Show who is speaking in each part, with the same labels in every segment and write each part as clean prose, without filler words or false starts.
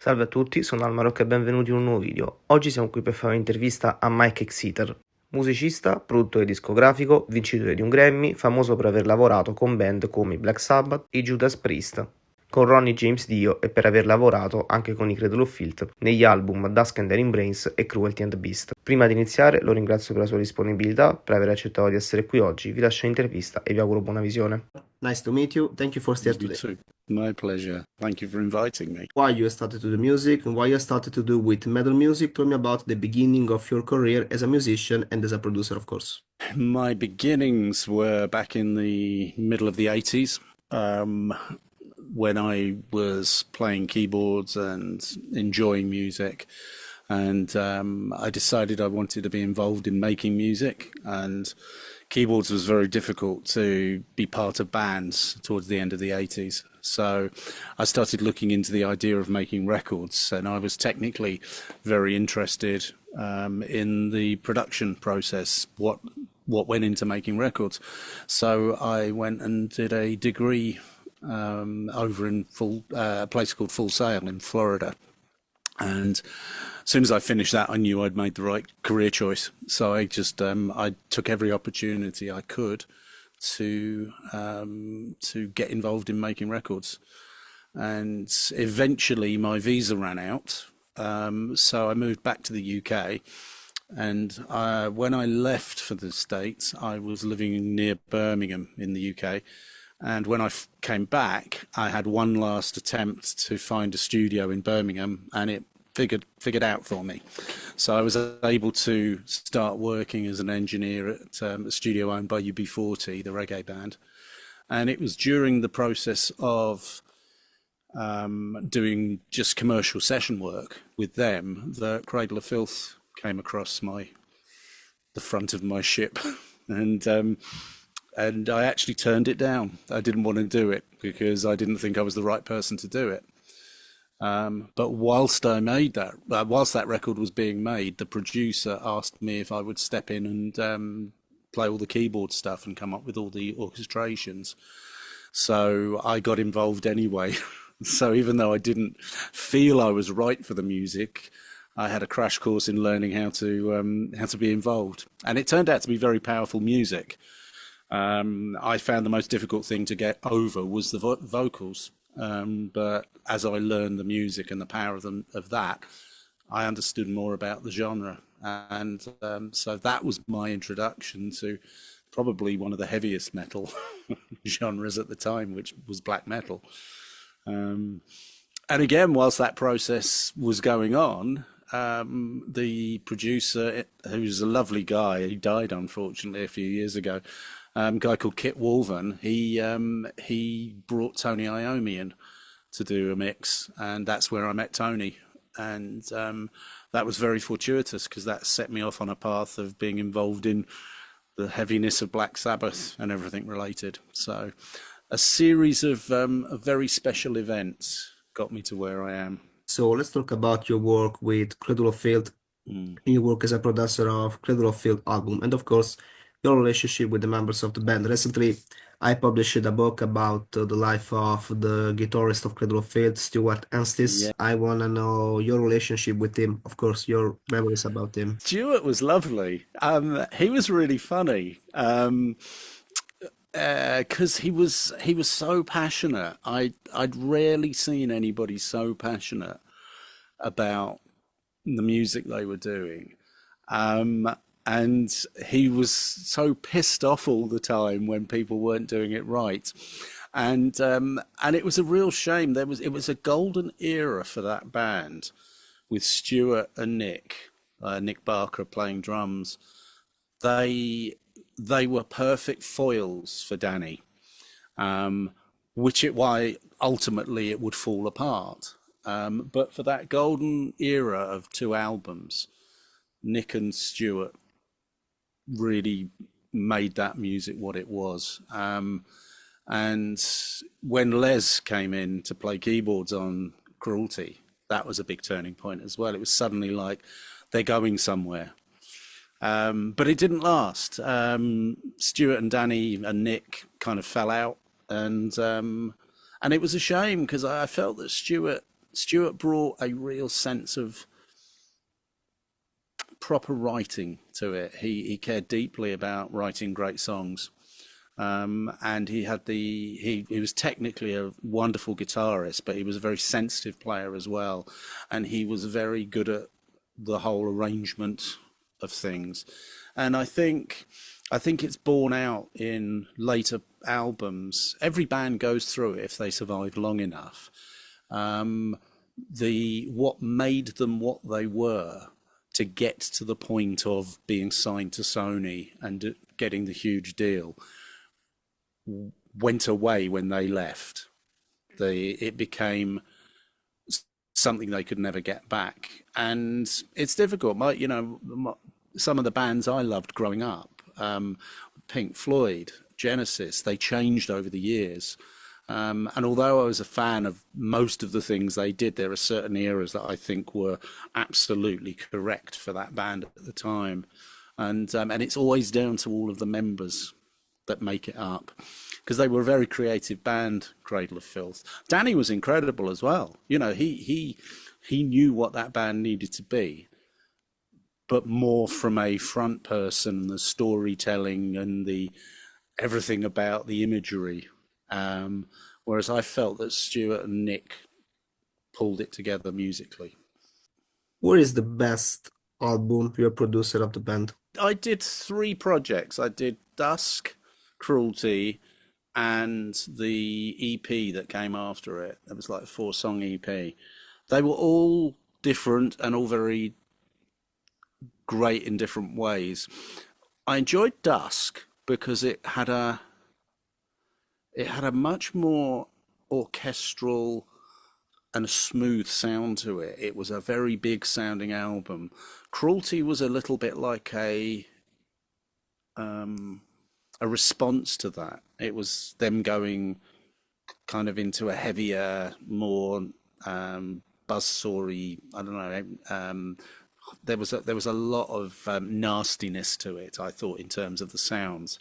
Speaker 1: Salve a tutti, sono Almarok e benvenuti in un nuovo video. Oggi siamo qui per fare un'intervista a Mike Exeter, musicista, produttore discografico, vincitore di un Grammy, famoso per aver lavorato con band come i Black Sabbath e Judas Priest, con Ronnie James Dio e per aver lavorato anche con i Cradle Filth negli album Dusk and Daring Brains e Cruelty and the Beast. Prima di iniziare lo ringrazio per la sua disponibilità, per aver accettato di essere qui oggi, vi lascio l'intervista e vi auguro buona visione. Nice to meet you, thank you for staying today.
Speaker 2: You too. My pleasure. Thank you for inviting me.
Speaker 1: Why you started to do music and why you started to do with metal music. Tell me about the beginning of your career as a musician and as a producer, of course.
Speaker 2: My beginnings were back in the middle of the 80s, when I was playing keyboards and enjoying music. And I decided I wanted to be involved in making music, and keyboards was very difficult to be part of bands towards the end of the 80s. So I started looking into the idea of making records, and I was technically very interested in the production process, what went into making records. So I went and did a degree over in a place called Full Sail in Florida. And as soon as I finished that, I knew I'd made the right career choice. So I just I took every opportunity I could to get involved in making records. And eventually my visa ran out, so I moved back to the UK. And when I left for the States, I was living near Birmingham in the UK. And when I came back, I had one last attempt to find a studio in Birmingham, and it figured out for me. So I was able to start working as an engineer at a studio owned by UB40, the reggae band. And it was during the process of doing just commercial session work with them that Cradle of Filth came across the front of my ship. And I actually turned it down. I didn't want to do it because I didn't think I was the right person to do it. But whilst that record was being made, the producer asked me if I would step in and play all the keyboard stuff and come up with all the orchestrations. So I got involved anyway. So even though I didn't feel I was right for the music, I had a crash course in learning how to be involved. And it turned out to be very powerful music. I found the most difficult thing to get over was the vocals. But as I learned the music and the power of that, I understood more about the genre. And so that was my introduction to probably one of the heaviest metal genres at the time, which was black metal. And again, whilst that process was going on, the producer, who's a lovely guy, he died unfortunately a few years ago, guy called Kit Walven, he brought Tony Iommi in to do a mix, and that's where I met Tony. And that was very fortuitous because that set me off on a path of being involved in the heaviness of Black Sabbath and everything related. So a series of very special events got me to where I am.
Speaker 1: So let's talk about your work with Cradle of Filth. You work as a producer of Cradle of Filth album, and of course your relationship with the members of the band. Recently, I published a book about the life of the guitarist of Cradle of Filth, Stuart Anstis.
Speaker 2: Yeah.
Speaker 1: I want to know your relationship with him, of course, your memories about him.
Speaker 2: Stuart was lovely. He was really funny. Because he was so passionate. I'd rarely seen anybody so passionate about the music they were doing. And he was so pissed off all the time when people weren't doing it right. And it was a real shame. It was a golden era for that band with Stuart and Nick Barker playing drums. They were perfect foils for Danny, why ultimately it would fall apart. But for that golden era of 2 albums, Nick and Stuart really made that music what it was. And when Les came in to play keyboards on Cruelty, that was a big turning point as well. It was suddenly like they're going somewhere. But it didn't last. Stuart and Danny and Nick kind of fell out, and it was a shame because I felt that Stuart Stuart brought a real sense of proper writing to it. He cared deeply about writing great songs. And he was technically a wonderful guitarist, but he was a very sensitive player as well, and he was very good at the whole arrangement of things. And I think it's borne out in later albums. Every band goes through it if they survive long enough. What made them what they were to get to the point of being signed to Sony and getting the huge deal went away when they left. It became something they could never get back, and it's difficult. Some of the bands I loved growing up, Pink Floyd, Genesis, they changed over the years. And although I was a fan of most of the things they did, there are certain eras that I think were absolutely correct for that band at the time. And it's always down to all of the members that make it up, because they were a very creative band, Cradle of Filth. Danny was incredible as well. He knew what that band needed to be, but more from a front person, the storytelling and the everything about the imagery. Whereas I felt that Stuart and Nick pulled it together musically.
Speaker 1: What is the best album you're producer of the band?
Speaker 2: I did 3 projects. I did Dusk, Cruelty, and the EP that came after it. It was like a 4-song EP. They were all different and all very great in different ways. I enjoyed Dusk because it had a much more orchestral and a smooth sound to it. It was a very big sounding album. Cruelty was a little bit like a response to that. It was them going kind of into a heavier, more buzzsawy, I don't know. There was a lot of nastiness to it, I thought, in terms of the sounds.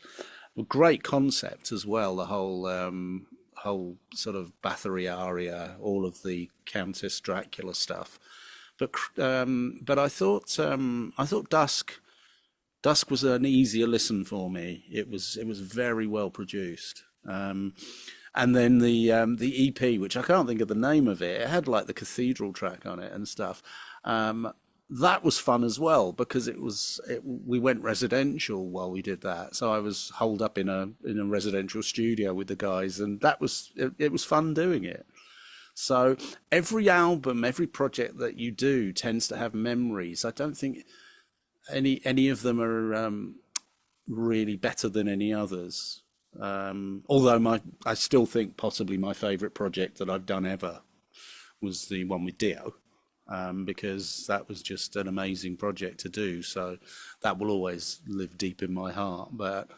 Speaker 2: A great concept as well. The whole sort of Bathory aria, all of the Countess Dracula stuff. But I thought Dusk was an easier listen for me. It was very well produced. And then the EP, which I can't think of the name of it, it had like the Cathedral track on it and stuff. That was fun as well, because we went residential while we did that. So I was holed up in a residential studio with the guys, and it was fun doing it. So every album, every project that you do tends to have memories. I don't think any of them are really better than any others. Although I still think possibly my favourite project that I've done ever was the one with Dio, because that was just an amazing project to do. So that will always live deep in my heart. But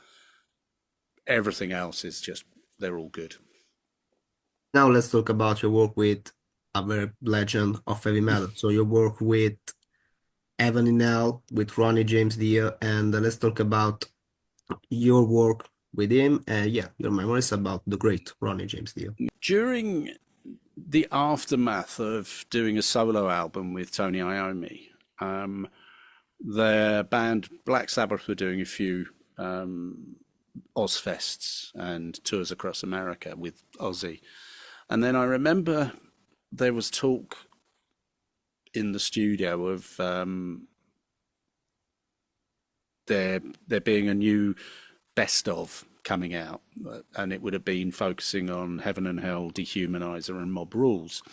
Speaker 2: everything else is just, they're all good.
Speaker 1: Now let's talk about your work with other legend of heavy metal. So your work with Evan Inell, with Ronnie James Dio, and let's talk about your work with him and your memories about the great Ronnie James Dio.
Speaker 2: During the aftermath of doing a solo album with Tony Iommi, their band Black Sabbath were doing a few Ozfests and tours across America with Ozzy. And then I remember there was talk in the studio of there being a new best of coming out, and it would have been focusing on Heaven and Hell, Dehumanizer and Mob Rules.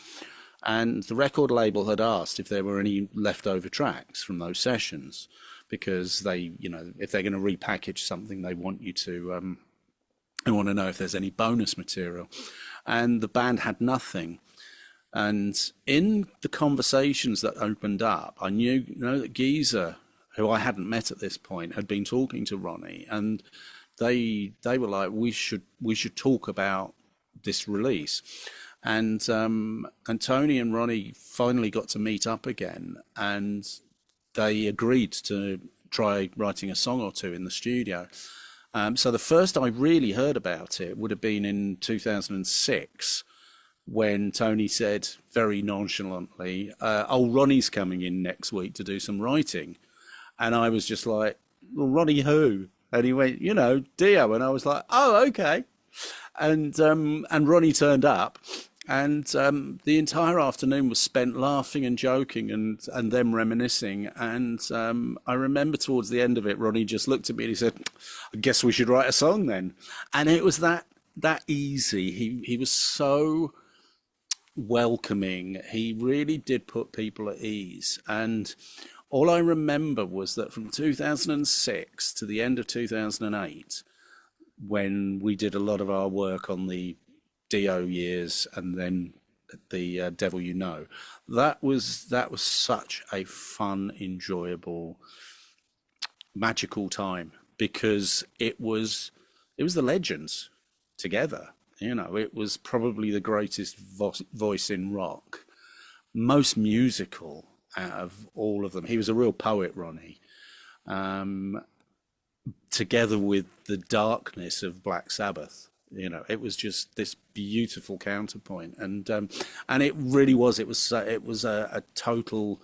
Speaker 2: And the record label had asked if there were any leftover tracks from those sessions, because they, if they're going to repackage something, they want you to, they want to know if there's any bonus material. And the band had nothing. And in the conversations that opened up, I knew that Geezer, who I hadn't met at this point, had been talking to Ronnie, and they were like, we should talk about this release. And Tony and Ronnie finally got to meet up again, and they agreed to try writing a song or two in the studio. So the first I really heard about it would have been in 2006, when Tony said very nonchalantly, "Oh, Ronnie's coming in next week to do some writing," and I was just like, "Well, Ronnie who?" And he went, Dio, and I was like, "Oh, okay." And Ronnie turned up, and the entire afternoon was spent laughing and joking and them reminiscing. And I remember towards the end of it, Ronnie just looked at me and he said, "I guess we should write a song then." And it was that easy. He was so welcoming. He really did put people at ease. And all I remember was that from 2006 to the end of 2008, when we did a lot of our work on the Dio years and then the Devil You Know, that was such a fun, enjoyable, magical time, because it was the legends together. It was probably the greatest voice in rock, most musical out of all of them. He was a real poet, Ronnie. Together with the darkness of Black Sabbath, it was just this beautiful counterpoint, and it really was. It was a total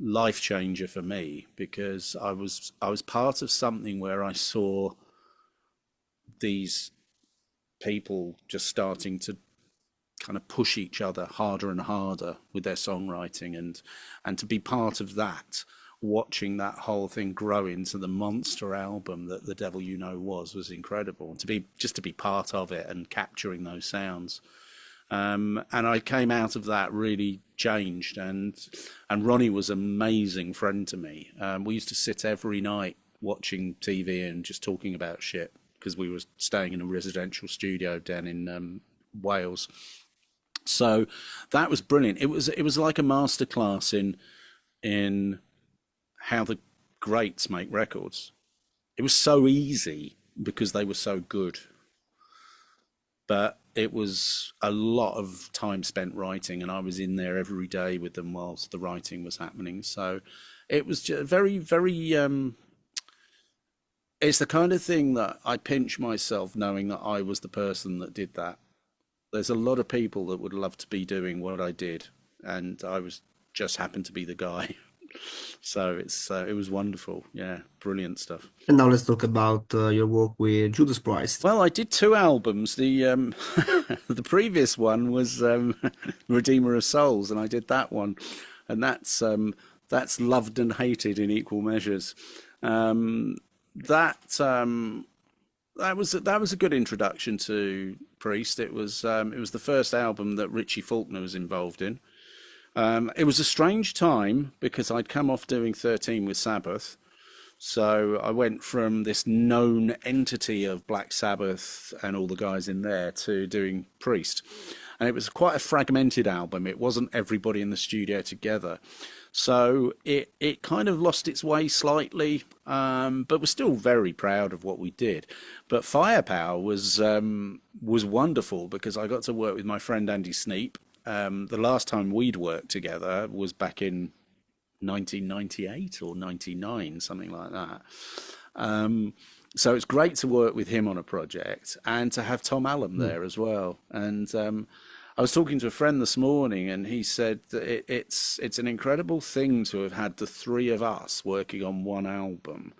Speaker 2: life changer for me, because I was part of something where I saw these people just starting to kind of push each other harder and harder with their songwriting, and to be part of that, watching that whole thing grow into the monster album that The Devil You Know was incredible. And to be part of it and capturing those sounds. And I came out of that really changed, and Ronnie was an amazing friend to me. We used to sit every night watching TV and just talking about shit, because we were staying in a residential studio down in Wales. So that was brilliant. It was like a masterclass in how the greats make records. It was so easy because they were so good, but it was a lot of time spent writing, and I was in there every day with them whilst the writing was happening. So it was just very, very, it's the kind of thing that I pinch myself knowing that I was the person that did that. There's a lot of people that would love to be doing what I did, and I just happened to be the guy. So it was wonderful. Yeah, brilliant stuff.
Speaker 1: And now let's talk about your work with Judas Priest.
Speaker 2: Well, I did 2 albums. The the previous one was Redeemer of Souls, and I did that one, and that's loved and hated in equal measures. That was a good introduction to Priest. It was the first album that Richie Faulkner was involved in. It was a strange time because I'd come off doing 13 with Sabbath. So I went from this known entity of Black Sabbath and all the guys in there to doing Priest. And it was quite a fragmented album. It wasn't everybody in the studio together. So it kind of lost its way slightly, but we're still very proud of what we did. But Firepower was wonderful because I got to work with my friend Andy Sneap. The last time we'd worked together was back in 1998 or 99, something like that. So it's great to work with him on a project and to have Tom Allen there as well. And I was talking to a friend this morning, and he said that it's an incredible thing to have had the 3 of us working on one album,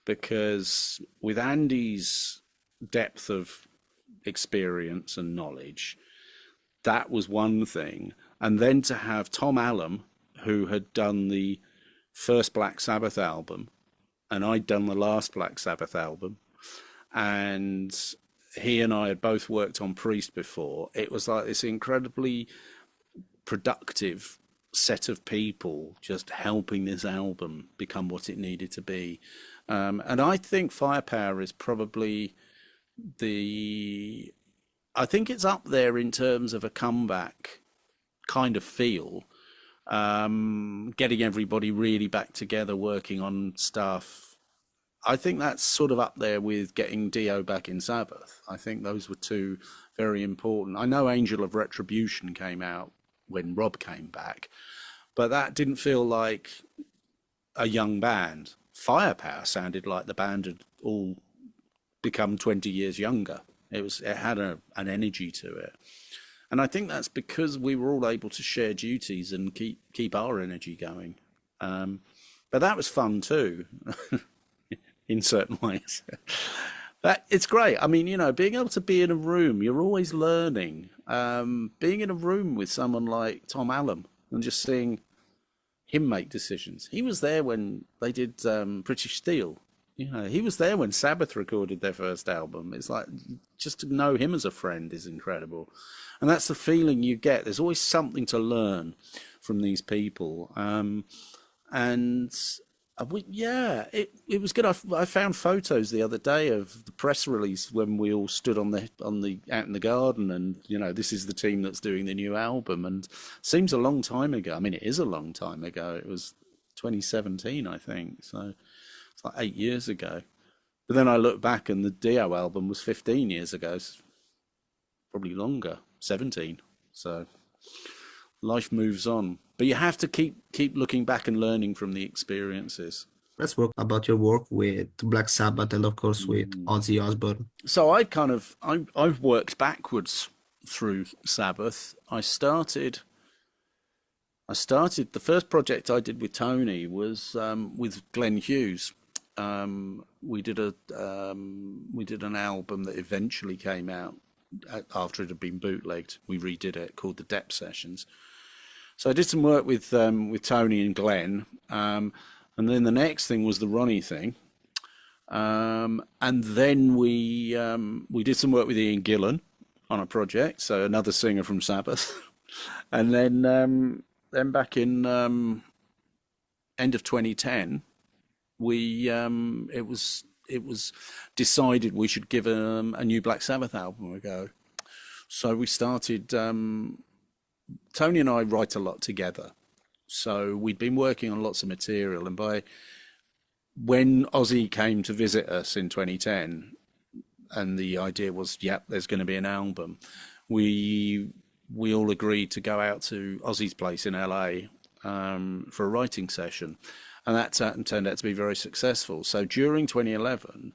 Speaker 2: because with Andy's depth of experience and knowledge, that was one thing. And then to have Tom Allen, who had done the first Black Sabbath album, and I'd done the last Black Sabbath album, and he and I had both worked on Priest before. It was like this incredibly productive set of people just helping this album become what it needed to be. And I think Firepower is probably I think it's up there in terms of a comeback kind of feel. Getting everybody really back together, working on stuff. I think that's sort of up there with getting Dio back in Sabbath. I think those were 2 very important. I know Angel of Retribution came out when Rob came back, but that didn't feel like a young band. Firepower sounded like the band had all become 20 years younger. It had an energy to it. And I think that's because we were all able to share duties and keep our energy going. But that was fun too, in certain ways. But it's great. I mean, being able to be in a room, you're always learning. Being in a room with someone like Tom Allen and just seeing him make decisions. He was there when they did British Steel. He was there when Sabbath recorded their first album. It's like, just to know him as a friend is incredible. And that's the feeling you get. There's always something to learn from these people. And it was good. I found photos the other day of the press release when we all stood on the out in the garden, and this is the team that's doing the new album. And seems a long time ago. I mean, it is a long time ago. It was 2017, I think. So it's like 8 years ago. But then I look back, and the Dio album was 15 years ago. Probably longer, 17. So life moves on. But you have to keep looking back and learning from the experiences.
Speaker 1: Let's talk about your work with Black Sabbath and of course with Ozzy Osbourne.
Speaker 2: So I've worked backwards through Sabbath. I started the first project I did with Tony was with Glenn Hughes. We did an album that eventually came out after it had been bootlegged. We redid it, called the Depth Sessions. So I did some work with Tony and Glenn, and then the next thing was the Ronnie thing, and then we did some work with Ian Gillan on a project, so another singer from Sabbath, and then back in end of 2010, it was decided we should give a new Black Sabbath album a go. So we started. Tony and I write a lot together, so we'd been working on lots of material. And when Ozzy came to visit us in 2010, and the idea was, there's going to be an album, we all agreed to go out to Ozzy's place in LA for a writing session. And that turned out to be very successful. So during 2011,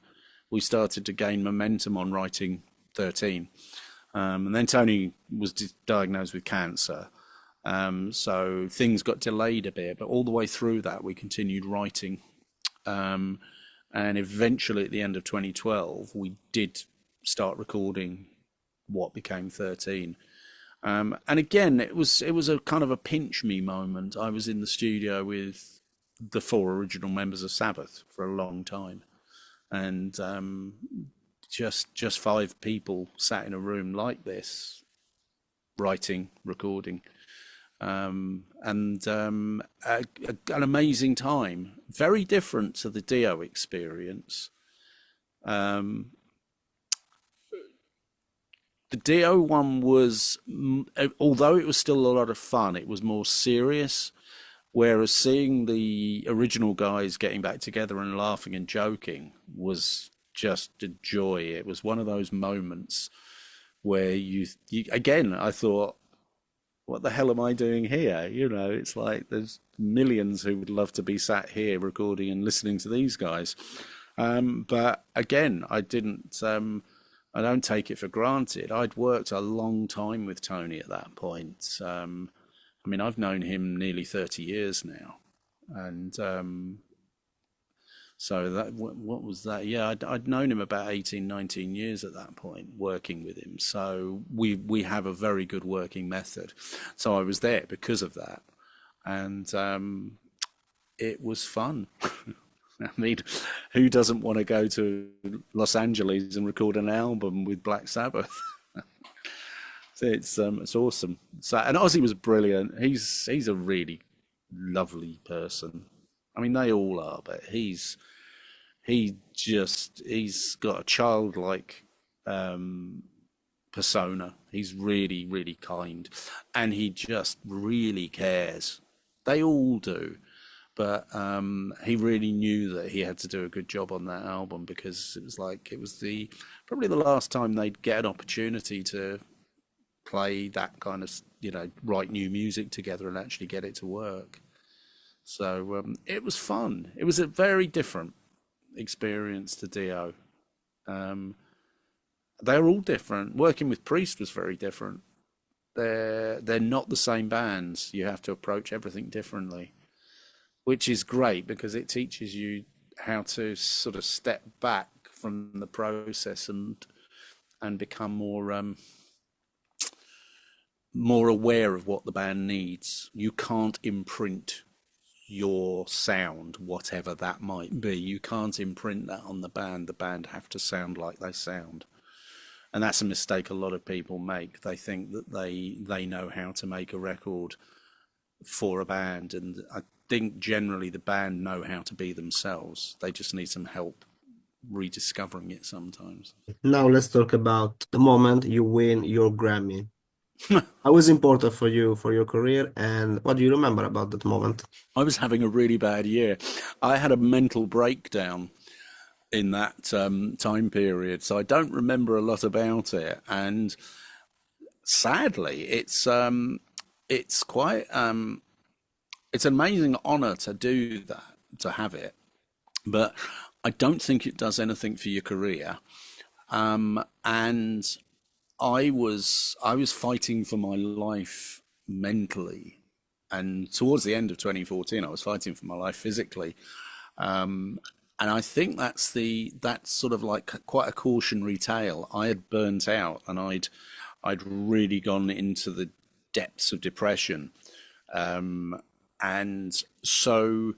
Speaker 2: we started to gain momentum on writing 13. And then Tony was diagnosed with cancer. So things got delayed a bit, but all the way through that, we continued writing. And eventually at the end of 2012, we did start recording what became 13. And again, it was a kind of a pinch me moment. I was in the studio with the 4 original members of Sabbath for a long time, and just 5 people sat in a room like this, writing, recording, and an amazing time. Very different to the Dio experience. The Dio one was, although it was still a lot of fun, it was more serious. Whereas seeing the original guys getting back together and laughing and joking was just a joy. It was one of those moments where you again, I thought, what the hell am I doing here? It's like there's millions who would love to be sat here recording and listening to these guys. But again, I don't take it for granted. I'd worked a long time with Tony at that point. I mean, I've known him nearly 30 years now. And so that, what was that? Yeah, I'd known him about 18, 19 years at that point, working with him. So we have a very good working method. So I was there because of that. And it was fun. I mean, who doesn't want to go to Los Angeles and record an album with Black Sabbath? It's awesome. So, and Ozzy was brilliant. He's a really lovely person. I mean, they all are, but he's got a childlike persona. He's really, really kind, and he just really cares. They all do, but he really knew that he had to do a good job on that album, because it was probably the last time they'd get an opportunity to play that kind of, write new music together and actually get it to work. So it was fun. It was a very different experience to Dio. They're all different. Working with Priest was very different. they're not the same bands. You have to approach everything differently, which is great because it teaches you how to sort of step back from the process and become more aware of what the band needs. You can't imprint your sound, whatever that might be. You can't imprint that on the band. The band have to sound like they sound. And that's a mistake a lot of people make. They think that they know how to make a record for a band, and I think generally the band know how to be themselves. They just need some help rediscovering it sometimes.
Speaker 1: Now let's talk about the moment you win your Grammy. How was important for you for your career, and what do you remember about that moment?
Speaker 2: I was having a really bad year. I had a mental breakdown in that time period, so I don't remember a lot about it. And sadly, it's quite it's an amazing honor to do that, to have it, but I don't think it does anything for your career. And I was fighting for my life mentally, and towards the end of 2014, I was fighting for my life physically. And I think that's sort of like quite a cautionary tale. I had burnt out, and I'd really gone into the depths of depression, and so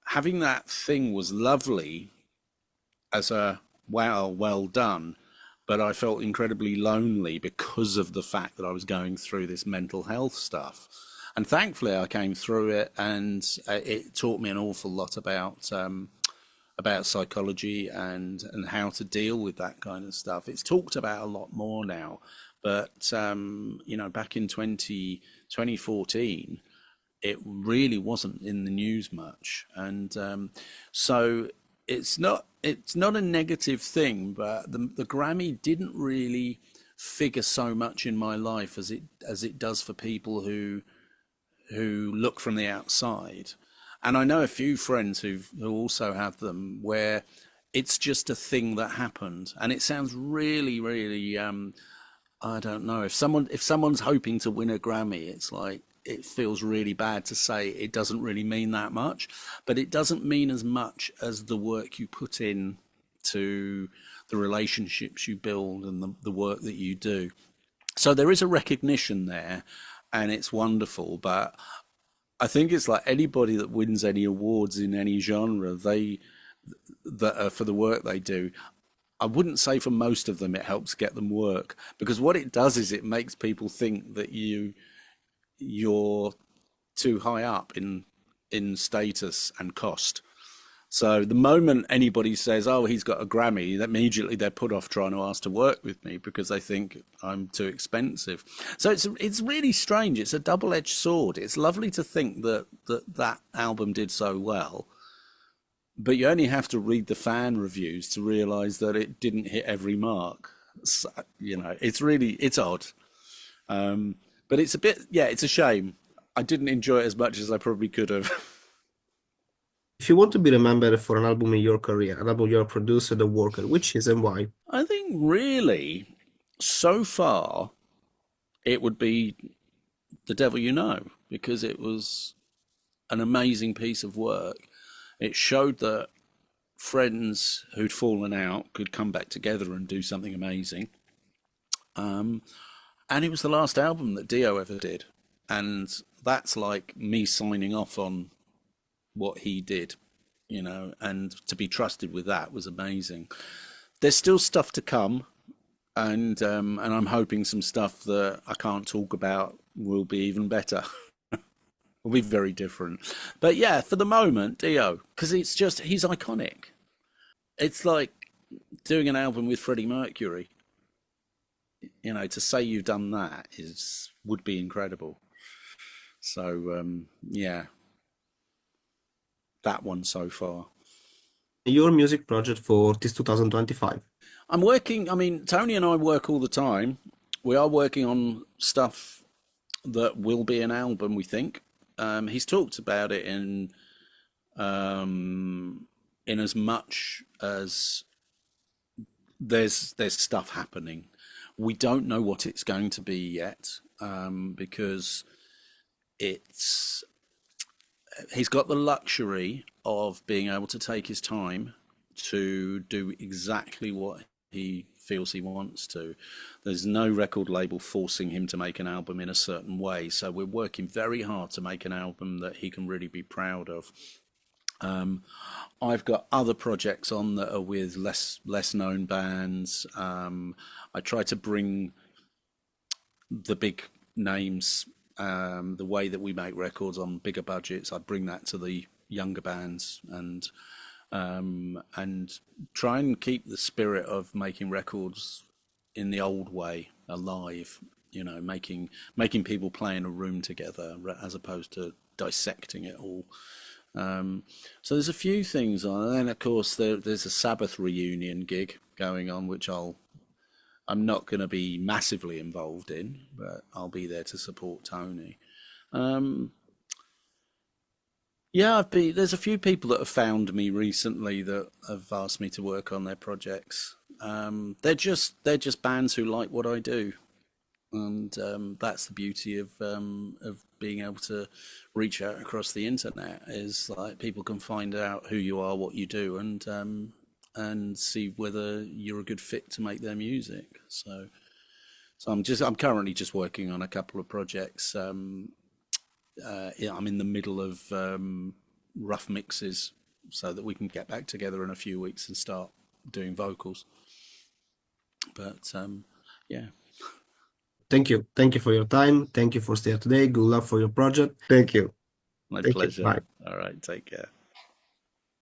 Speaker 2: having that thing was lovely as a wow, well done, but I felt incredibly lonely because of the fact that I was going through this mental health stuff. And thankfully, I came through it, and it taught me an awful lot about psychology and how to deal with that kind of stuff. It's talked about a lot more now, but back in 2014, it really wasn't in the news much, and so it's not a negative thing, but the Grammy didn't really figure so much in my life as it does for people who look from the outside. And I know a few friends who also have them, where it's just a thing that happened, and it sounds really, really I don't know, if someone's hoping to win a Grammy, it's like it feels really bad to say it doesn't really mean that much, but it doesn't mean as much as the work you put in to the relationships you build and the work that you do. So there is a recognition there, and it's wonderful. But I think it's like anybody that wins any awards in any genre, they that are for the work they do. I wouldn't say for most of them it helps get them work, because what it does is it makes people think that you're too high up in status and cost. So the moment anybody says, "Oh, he's got a Grammy," that immediately they're put off trying to ask to work with me because they think I'm too expensive. So it's really strange. It's a double-edged sword. It's lovely to think that album did so well, but you only have to read the fan reviews to realize that it didn't hit every mark. So, it's odd. But it's a bit, yeah, it's a shame. I didn't enjoy it as much as I probably could have.
Speaker 1: If you want to be remembered for an album in your career, an album you're a producer, the worker, which is and why?
Speaker 2: I think really, so far, it would be The Devil You Know, because it was an amazing piece of work. It showed that friends who'd fallen out could come back together and do something amazing. Um, and it was the last album that Dio ever did. And that's like me signing off on what he did, and to be trusted with that was amazing. There's still stuff to come, and I'm hoping some stuff that I can't talk about will be even better. Will be very different. But yeah, for the moment, Dio, because he's iconic. It's like doing an album with Freddie Mercury. To say you've done that would be incredible. So yeah, that one so far.
Speaker 1: Your music project for this 2025.
Speaker 2: I'm working. I mean, Tony and I work all the time. We are working on stuff that will be an album, we think. He's talked about it in as much as there's stuff happening. We don't know what it's going to be yet. because it's he's got the luxury of being able to take his time to do exactly what he feels he wants to. There's no record label forcing him to make an album in a certain way, so we're working very hard to make an album that he can really be proud of. I've got other projects on that are with less known bands. I try to bring the big names, the way that we make records on bigger budgets. I bring that to the younger bands and try and keep the spirit of making records in the old way alive. You know, making people play in a room together as opposed to dissecting it all. So there's a few things on, and then of course there's a Sabbath reunion gig going on, which I'm not going to be massively involved in, but I'll be there to support Tony. Um, yeah, there's a few people that have found me recently that have asked me to work on their projects. They're just bands who like what I do, and that's the beauty of being able to reach out across the internet. Is like people can find out who you are, what you do, and see whether you're a good fit to make their music. So I'm currently just working on a couple of projects. Yeah, I'm in the middle of rough mixes so that we can get back together in a few weeks and start doing vocals. But yeah,
Speaker 1: Thank you. Thank you for your time. Thank you for staying today. Good luck for your project. Thank you.
Speaker 2: my
Speaker 1: Thank you.
Speaker 2: pleasure.
Speaker 1: Bye.
Speaker 2: All right, take care.